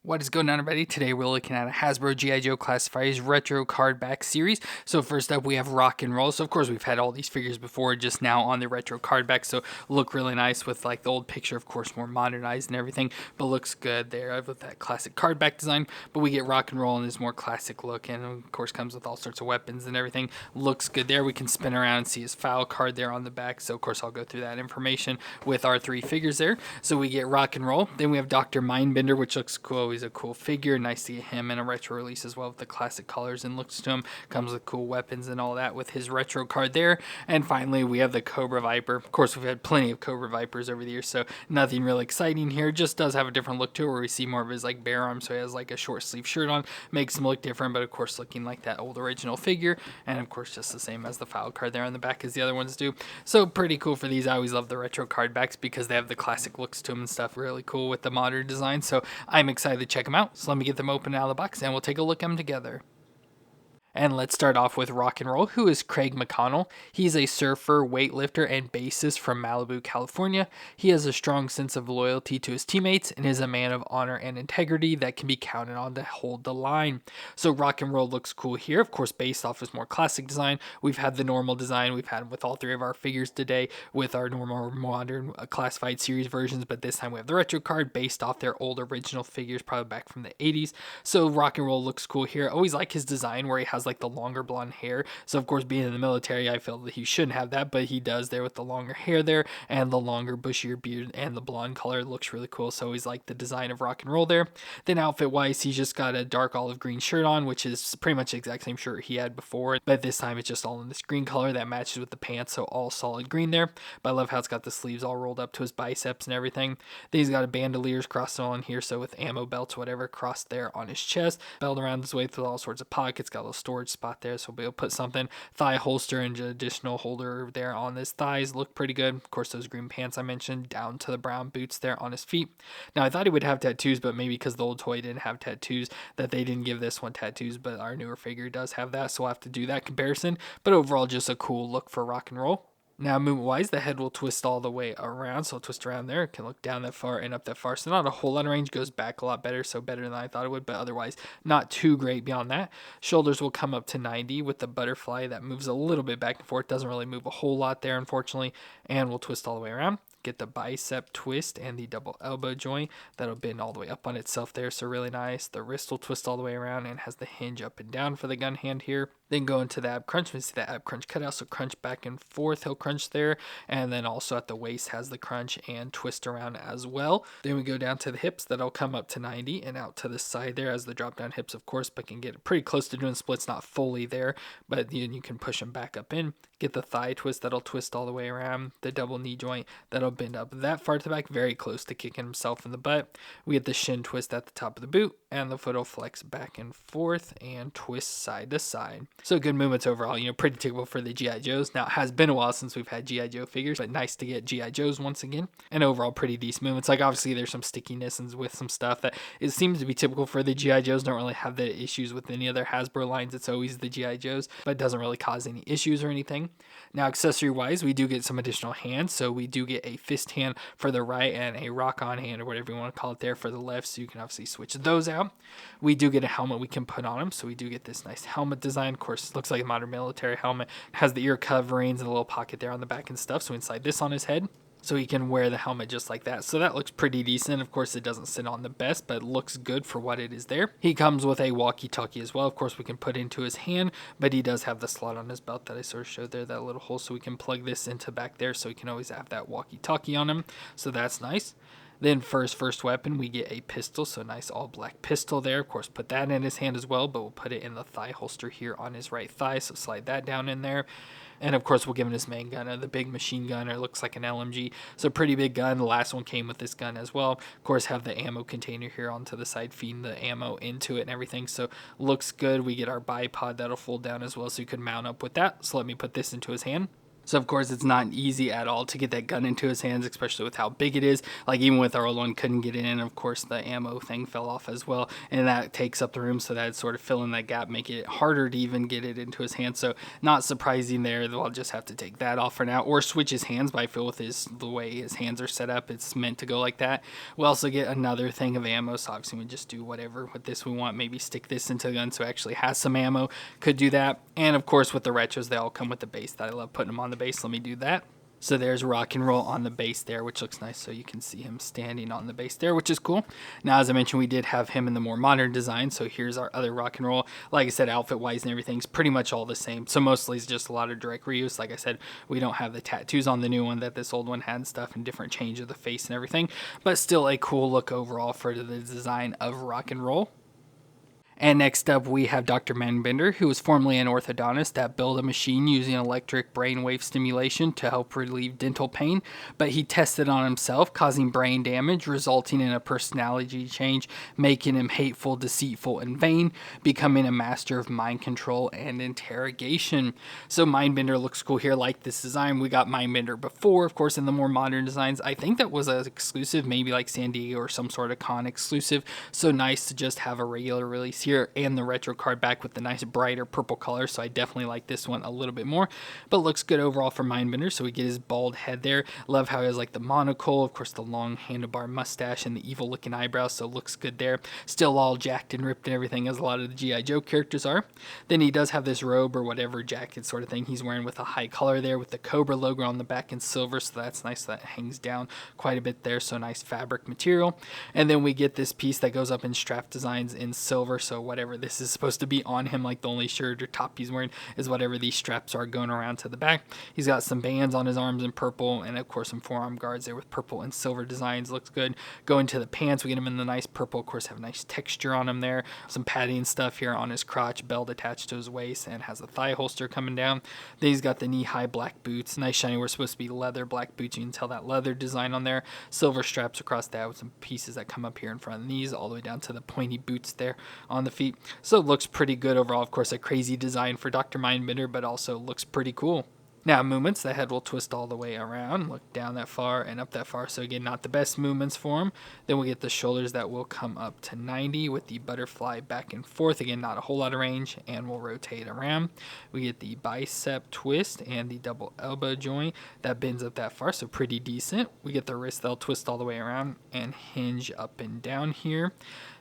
What is going on, everybody? Today we're looking at a Hasbro G.I. Joe Classifiers Retro Cardback series. So first up we have Rock and Roll. So of course we've had all these figures before, just now on the Retro Cardback. So look really nice with like the old picture, of course more modernized and everything, but looks good there with that classic cardback design. But we get Rock and Roll in his more classic look, and of course comes with all sorts of weapons and everything. Looks good there. We can spin around and see his file card there on the back. So of course I'll go through that information with our three figures there. So we get Rock and Roll. Then we have Dr. Mindbender, which looks cool. He's a cool figure. Nice to get him in a retro release as well with the classic colors and looks to him. Comes with cool weapons and all that with his retro card there. And finally, we have the Cobra Viper. Of course, we've had plenty of Cobra Vipers over the years, so nothing really exciting here. Just does have a different look to it where we see more of his like bare arm, so he has like a short sleeve shirt on. Makes him look different, but of course looking like that old original figure. And of course just the same as the file card there on the back as the other ones do. So pretty cool for these. I always love the retro card backs because they have the classic looks to them and stuff. Really cool with the modern design. So I'm excited to check them out. So let me get them open out of the box and we'll take a look at them together. And let's start off with Rock and Roll, who is Craig McConnell. He's a surfer, weightlifter, and bassist from Malibu, California. He has a strong sense of loyalty to his teammates and is a man of honor and integrity that can be counted on to hold the line. So Rock and Roll looks cool here, of course based off his more classic design. We've had the normal design, we've had him with all three of our figures today with our normal modern classified series versions, but this time we have the retro card based off their old original figures, probably back from the 80s. So Rock and Roll looks cool here. I always like his design where he has like the longer blonde hair. So of course being in the military, I feel that he shouldn't have that, but he does there with the longer hair there and the longer bushier beard and the blonde color. It looks really cool. So he's like the design of Rock and Roll there. Then outfit wise, he's just got a dark olive green shirt on, which is pretty much the exact same shirt he had before, but this time it's just all in this green color that matches with the pants, so all solid green there. But I love how it's got the sleeves all rolled up to his biceps and everything. Then he's got a bandoliers crossed on here, so with ammo belts, whatever, crossed there on his chest, belt around his waist with all sorts of pockets, got a little storage spot there, so we'll be able to put something. Thigh holster and additional holder there on his thighs look pretty good. Of course, those green pants I mentioned, down to the brown boots there on his feet. Now I thought he would have tattoos, but maybe because the old toy didn't have tattoos, that they didn't give this one tattoos, but our newer figure does have that, so we'll have to do that comparison. But overall, just a cool look for Rock and Roll. Now, movement-wise, the head will twist all the way around, so it'll twist around there. It can look down that far and up that far, so not a whole lot of range. Goes back a lot better, so better than I thought it would, but otherwise not too great beyond that. Shoulders will come up to 90 with the butterfly that moves a little bit back and forth. Doesn't really move a whole lot there, unfortunately, and will twist all the way around. Get the bicep twist and the double elbow joint. That'll bend all the way up on itself there, so really nice. The wrist will twist all the way around and has the hinge up and down for the gun hand here. Then go into the ab crunch. We see the ab crunch cutout, so crunch back and forth. He'll crunch there, and then also at the waist has the crunch and twist around as well. Then we go down to the hips. That'll come up to 90 and out to the side there as the drop down hips, of course, but can get pretty close to doing splits, not fully there, but then you can push them back up in. Get the thigh twist. That'll twist all the way around. The double knee joint. That'll bend up that far to the back, very close to kicking himself in the butt. We get the shin twist at the top of the boot, and the foot will flex back and forth and twist side to side. So good movements overall, pretty typical for the G.I. Joes. Now, it has been a while since we've had G.I. Joe figures, but nice to get G.I. Joes once again. And overall, pretty decent movements. Like, obviously, there's some stickiness and with some stuff that it seems to be typical for the G.I. Joes. Don't really have the issues with any other Hasbro lines. It's always the G.I. Joes, but it doesn't really cause any issues or anything. Now, accessory-wise, we do get some additional hands. So we do get a fist hand for the right and a rock-on hand or whatever you want to call it there for the left, so you can obviously switch those out. We do get a helmet we can put on him, so we do get this nice helmet design. Of course, it looks like a modern military helmet. It has the ear coverings and a little pocket there on the back and stuff, so we slide this on his head, so he can wear the helmet just like that. So that looks pretty decent. Of course, it doesn't sit on the best, but it looks good for what it is there. He comes with a walkie-talkie as well. Of course, we can put into his hand, but he does have the slot on his belt that I sort of showed there, that little hole, so we can plug this into back there, so he can always have that walkie-talkie on him. So that's nice. Then first weapon, we get a pistol, so nice all black pistol there. Of course, put that in his hand as well, but we'll put it in the thigh holster here on his right thigh, so slide that down in there. And of course, we'll give him his main gun, the big machine gun, or it looks like an LMG. So pretty big gun. The last one came with this gun as well. Of course, have the ammo container here onto the side, feeding the ammo into it and everything. So looks good. We get our bipod that'll fold down as well, so you could mount up with that. So let me put this into his hand. So of course it's not easy at all to get that gun into his hands, especially with how big it is. Like even with our old one, couldn't get it in. Of course the ammo thing fell off as well, and that takes up the room, so that sort of filling that gap, make it harder to even get it into his hands. So not surprising there. I'll just have to take that off for now, or switch his hands. But I feel with the way his hands are set up, it's meant to go like that. We also get another thing of ammo, so obviously we just do whatever with this we want. Maybe stick this into the gun so it actually has some ammo. Could do that. And of course with the retros, they all come with the base. That I love putting them on the base. Let me do that. So there's Rock and Roll on the base there, which looks nice. So you can see him standing on the base there, which is cool. Now, as I mentioned, we did have him in the more modern design. So here's our other Rock and Roll. Like I said, outfit-wise and everything's pretty much all the same. So mostly it's just a lot of direct reuse. Like I said, we don't have the tattoos on the new one that this old one had and stuff, and different change of the face and everything. But still a cool look overall for the design of Rock and Roll. And next up, we have Dr. Mindbender, who was formerly an orthodontist that built a machine using electric brainwave stimulation to help relieve dental pain. But he tested on himself, causing brain damage, resulting in a personality change, making him hateful, deceitful, and vain, becoming a master of mind control and interrogation. So Mindbender looks cool here. Like this design, we got Mindbender before, of course, in the more modern designs. I think that was an exclusive, maybe like San Diego or some sort of con exclusive. So nice to just have a regular release here, and the retro card back with the nice brighter purple color. So I definitely like this one a little bit more, but looks good overall for Mindbender. So we get his bald head there. Love how he has like the monocle, of course the long handlebar mustache and the evil looking eyebrows, so looks good there. Still all jacked and ripped and everything, as a lot of the G.I. Joe characters are. Then he does have this robe or whatever jacket sort of thing he's wearing with a high collar there, with the Cobra logo on the back in silver, so that's nice. That hangs down quite a bit there, so nice fabric material. And then we get this piece that goes up in strap designs in silver, so whatever this is supposed to be on him, like the only shirt or top he's wearing is whatever these straps are going around to the back. He's got some bands on his arms in purple, and of course some forearm guards there with purple and silver designs. Looks good. Going to the pants, we get him in the nice purple, of course have nice texture on him there, some padding stuff here on his crotch, belt attached to his waist, and has a thigh holster coming down. Then he's got the knee-high black boots, nice shiny. We're supposed to be leather black boots. You can tell that leather design on there. Silver straps across that with some pieces that come up here in front of the knees all the way down to the pointy boots there on the feet. So it looks pretty good overall. Of course, a crazy design for Dr. Mindbender, but also looks pretty cool. Now, movements, the head will twist all the way around, look down that far and up that far. So again, not the best movements for him. Then we get the shoulders that will come up to 90 with the butterfly back and forth. Again, not a whole lot of range, and we'll rotate around. We get the bicep twist and the double elbow joint that bends up that far, so pretty decent. We get the wrist that'll twist all the way around and hinge up and down here.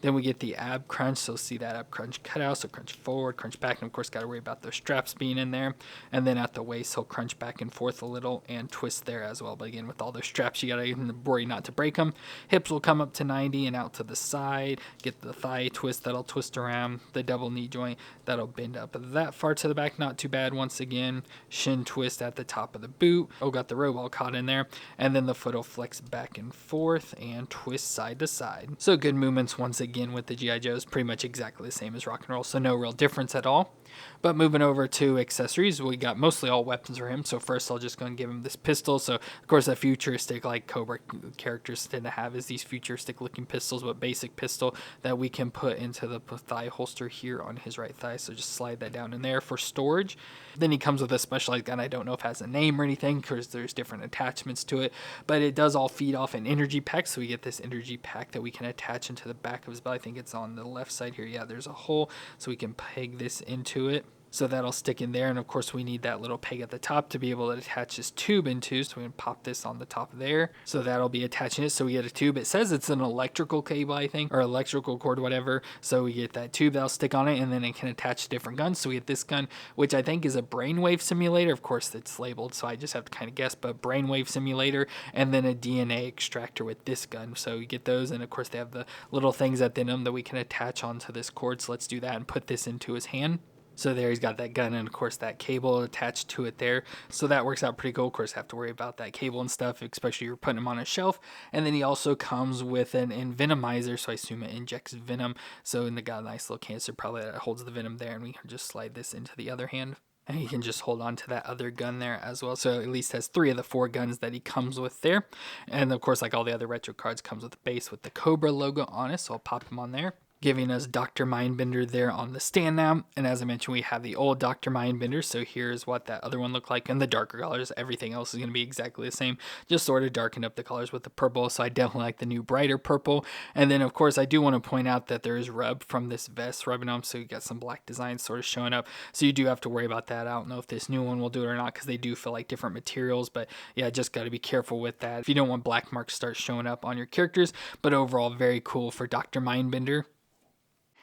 Then we get the ab crunch, so see that ab crunch cut out, so crunch forward, crunch back, and of course got to worry about those straps being in there. And then at the waist, he'll crunch back and forth a little and twist there as well. But again, with all those straps, you got to worry not to break them. Hips will come up to 90 and out to the side. Get the thigh twist, that'll twist around. The double knee joint, that'll bend up that far to the back, not too bad once again. Shin twist at the top of the boot. Oh, got the robe all caught in there. And then the foot will flex back and forth and twist side to side. So good movements once again with the G.I. Joes, pretty much exactly the same as Rock and Roll, so no real difference at all. But moving over to accessories, we got mostly all weapons for him. So first I'll just go and give him this pistol. So of course a futuristic, like Cobra characters tend to have, is these futuristic looking pistols, but basic pistol that we can put into the thigh holster here on his right thigh. So just slide that down in there for storage. Then he comes with a specialized gun. I don't know if it has a name or anything because there's different attachments to it, but it does all feed off an energy pack. So we get this energy pack that we can attach into the back of his belt. I think it's on the left side here. Yeah, there's a hole, so we can peg this into it. So that'll stick in there, and of course we need that little peg at the top to be able to attach this tube into, so we can pop this on the top there. So that'll be attaching it, so we get a tube. It says it's an electrical cable, I think, or electrical cord, whatever. So we get that tube that'll stick on it, and then it can attach to different guns. So we get this gun, which I think is a brainwave simulator. Of course it's labeled, so I just have to kind of guess, but brainwave simulator, and then a DNA extractor with this gun. So you get those, and of course they have the little things at the end of them that we can attach onto this cord. So let's do that and put this into his hand. So there he's got that gun and of course that cable attached to it there. So that works out pretty cool. Of course, have to worry about that cable and stuff, especially if you're putting him on a shelf. And then he also comes with an envenomizer, so I assume it injects venom. So and they got a nice little canister probably that holds the venom there, and we can just slide this into the other hand. And he can just hold on to that other gun there as well. So at least has 3 of the 4 guns that he comes with there. And of course, like all the other retro cards, comes with a base with the Cobra logo on it. So I'll pop him on there. giving us Dr. Mindbender there on the stand now. And as I mentioned, we have the old Dr. Mindbender. So here's what that other one looked like in the darker colors. Everything else is going to be exactly the same, just sort of darkened up the colors with the purple. So I definitely like the new brighter purple. And then of course I do want to point out that there is rub from this vest rubbing on, so you got some black designs sort of showing up. So you do have to worry about that. I don't know if this new one will do it or not, because they do feel like different materials, but yeah, just got to be careful with that if you don't want black marks start showing up on your characters. But overall, very cool for Dr. Mindbender.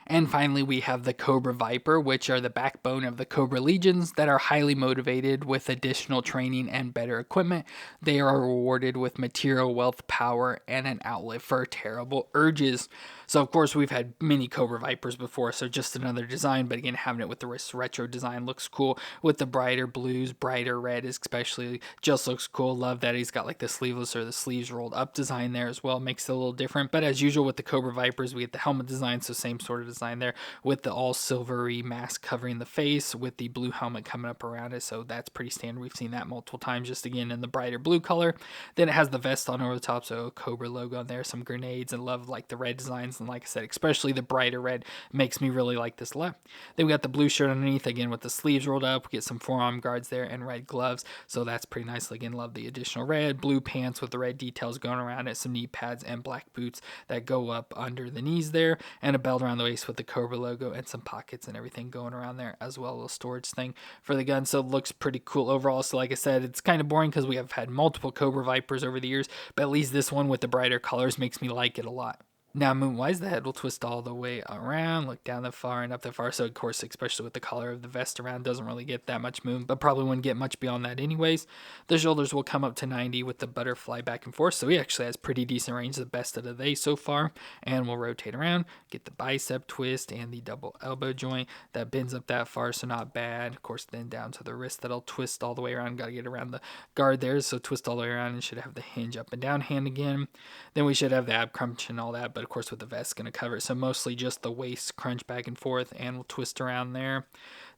And finally, we have the Cobra Viper, which are the backbone of the Cobra Legions that are highly motivated with additional training and better equipment. They are rewarded with material wealth, power, and an outlet for terrible urges. So, of course, we've had many Cobra Vipers before, so just another design, but again, having it with the retro design looks cool. With the brighter blues, brighter red especially, just looks cool. Love that he's got like the sleeveless or the sleeves rolled up design there as well. Makes it a little different. But as usual with the Cobra Vipers, we get the helmet design, so same sort of design there, with the all silvery mask covering the face with the blue helmet coming up around it. So that's pretty standard. We've seen that multiple times, just again in the brighter blue color. Then it has the vest on over the top, so Cobra logo on there, some grenades, and love like the red designs. And like I said, especially the brighter red makes me really like this a lot. Then we got the blue shirt underneath, again with the sleeves rolled up. We get some forearm guards there and red gloves, so that's pretty nice. Again, love the additional red. Blue pants with the red details going around it, some knee pads and black boots that go up under the knees there, and a belt around the waist with the Cobra logo and some pockets and everything going around there as well, a little storage thing for the gun. So it looks pretty cool overall. So like I said, it's kind of boring because we have had multiple Cobra Vipers over the years, but at least this one with the brighter colors makes me like it a lot. Now, moon-wise, the head will twist all the way around, look down the far and up the far. So, of course, especially with the color of the vest around, doesn't really get that much moon, but probably wouldn't get much beyond that anyways. The shoulders will come up to 90 with the butterfly back and forth. So he actually has pretty decent range, the best of the day so far. And we'll rotate around, get the bicep twist and the double elbow joint that bends up that far, so not bad. Of course, then down to the wrist that'll twist all the way around. Got to get around the guard there, so twist all the way around, and should have the hinge up and down hand again. Then we should have the ab crunch and all that, but of course with the vest going to cover it, so mostly just the waist crunch back and forth, and we'll twist around there.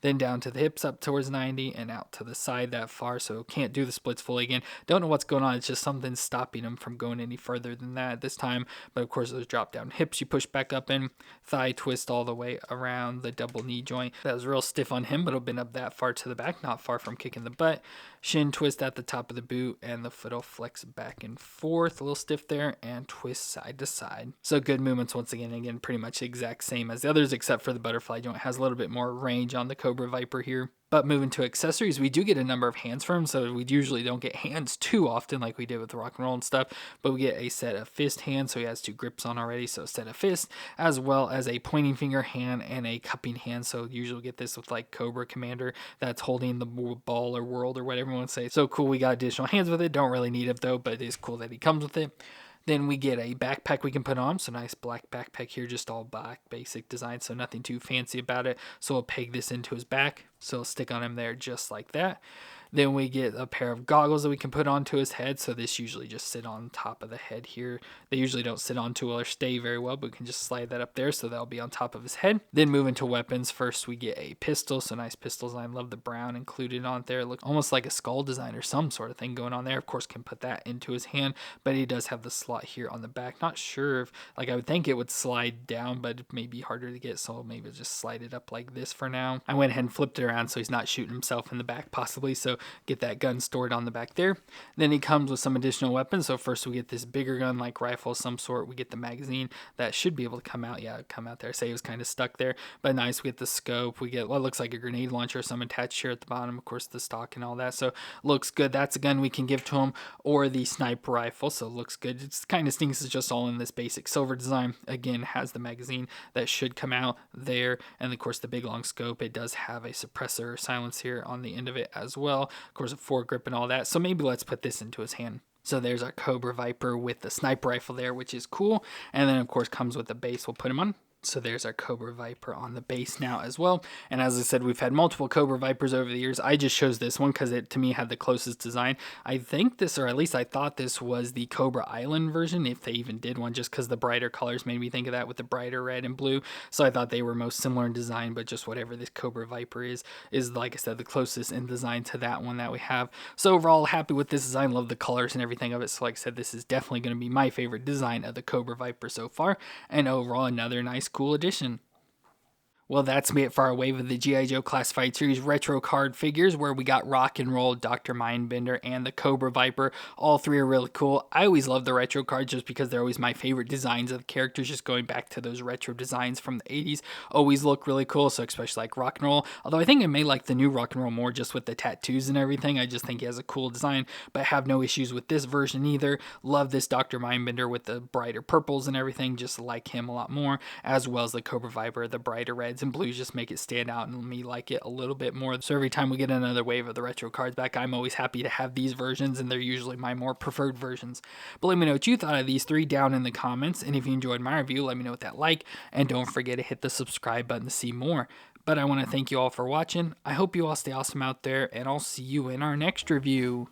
Then down to the hips up towards 90 and out to the side that far, so can't do the splits fully again. Don't know what's going on, it's just something stopping him from going any further than that this time. But of course those drop down hips you push back up in, thigh twist all the way around the double knee joint. That was real stiff on him, but it'll bend up that far to the back, not far from kicking the butt. Shin twist at the top of the boot, and the foot will flex back and forth, a little stiff there, and twist side to side. So good movements once again, pretty much the exact same as the others, except for the butterfly joint has a little bit more range on the Cobra Viper here. But moving to accessories, we do get a number of hands from him, so we usually don't get hands too often like we did with the rock and roll and stuff, but we get a set of fist hands, so he has 2 grips on already, so a set of fists, as well as a pointing finger hand and a cupping hand. So usually get this with like Cobra Commander that's holding the ball or world or whatever you want to say. So cool, we got additional hands with it. Don't really need it though, but it is cool that he comes with it. Then we get a backpack we can put on. So nice black backpack here, just all black, basic design, so nothing too fancy about it. So we'll peg this into his back, so it'll stick on him there just like that. Then we get a pair of goggles that we can put onto his head. So this usually just sit on top of the head here. They usually don't sit on too well or stay very well, but we can just slide that up there, so that'll be on top of his head. Then moving to weapons, first we get a pistol. So nice pistol design. Love the brown included on there. It looks almost like a skull design or some sort of thing going on there. Of course, can put that into his hand, but he does have the slot here on the back. Not sure if, like, I would think it would slide down, but it may be harder to get, so maybe just slide it up like this for now. I went ahead and flipped it around so he's not shooting himself in the back possibly, so get that gun stored on the back there. Then he comes with some additional weapons. So first we get this bigger gun, like rifle of some sort. We get the magazine that should be able to come out. Yeah, come out there. Say it was kind of stuck there, but nice. We get the scope. We get what looks like a grenade launcher or some attached here at the bottom. Of course, the stock and all that. So looks good. That's a gun we can give to him, or the sniper rifle. So it looks good. It's kind of stinks. It's just all in this basic silver design. Again, has the magazine that should come out there, and of course the big long scope. It does have a suppressor or silence here on the end of it as well. Of course, a foregrip and all that. So maybe let's put this into his hand. So there's our Cobra Viper with the sniper rifle there, which is cool. And then of course comes with the base. We'll put him on. So there's our Cobra Viper on the base now as well. And as I said, we've had multiple Cobra Vipers over the years. I just chose this one because it, to me, had the closest design. I think this, or at least I thought this was the Cobra Island version, if they even did one, just because the brighter colors made me think of that with the brighter red and blue. So I thought they were most similar in design, but just whatever this Cobra Viper is, like I said, the closest in design to that one that we have. So overall, happy with this design. Love the colors and everything of it. So like I said, this is definitely going to be my favorite design of the Cobra Viper so far. And overall, another nice cool addition. Well, that's it for our wave of the G.I. Joe Classified Series retro card figures, where we got Rock and Roll, Dr. Mindbender, and the Cobra Viper. All three are really cool. I always love the retro cards just because they're always my favorite designs of the characters, just going back to those retro designs from the 80s. Always look really cool, so especially like Rock and Roll. Although I think I may like the new Rock and Roll more just with the tattoos and everything. I just think he has a cool design, but I have no issues with this version either. Love this Dr. Mindbender with the brighter purples and everything, just like him a lot more, as well as the Cobra Viper, the brighter reds and blues just make it stand out and me like it a little bit more. So every time we get another wave of the retro cards back, I'm always happy to have these versions, and they're usually my more preferred versions. But let me know what you thought of these three down in the comments, and if you enjoyed my review, let me know with that like, and don't forget to hit the subscribe button to see more. But I want to thank you all for watching. I hope you all stay awesome out there, and I'll see you in our next review.